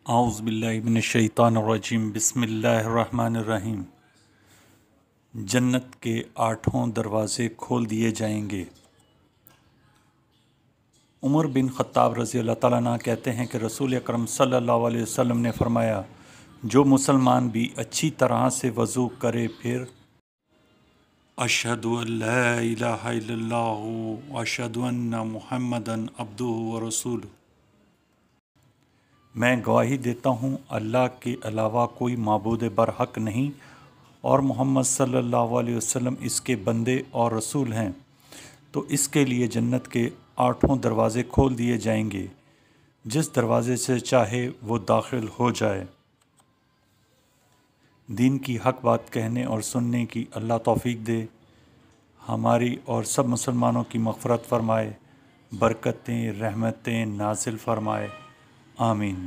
औज़ु बिल्लाहि मिनश्शैतानिर्रजीम बिस्मिल्लाहिर्रहमानिर्रहीम। जन्नत के 8 दरवाज़े खोल दिए जाएंगे। उमर बिन ख़त्ताब रज़ी अल्लाह ताला अन्हु कहते हैं कि रसूल अकरम सल्लल्लाहु अलैहि वसल्लम ने फ़रमाया, जो मुसलमान भी अच्छी तरह से वज़ू करे फिर अशहदु अल्ला इलाहा इल्लल्लाहु व अशहदु अन्ना मुहम्मदन अब्दुहु व रसूलुहु, मैं गवाही देता हूँ अल्लाह के अलावा कोई माबूद बरहक नहीं और मोहम्मद सल्लल्लाहु अलैहि वसल्लम इसके बंदे और रसूल हैं, तो इसके लिए जन्नत के 8 दरवाज़े खोल दिए जाएंगे। जिस दरवाज़े से चाहे वो दाखिल हो जाए। दीन की हक बात कहने और सुनने की अल्लाह तौफीक दे। हमारी और सब मुसलमानों की मग़फ़िरत फ़रमाए, बरकतें रहमतें नाज़िल फ़रमाए। आमीन।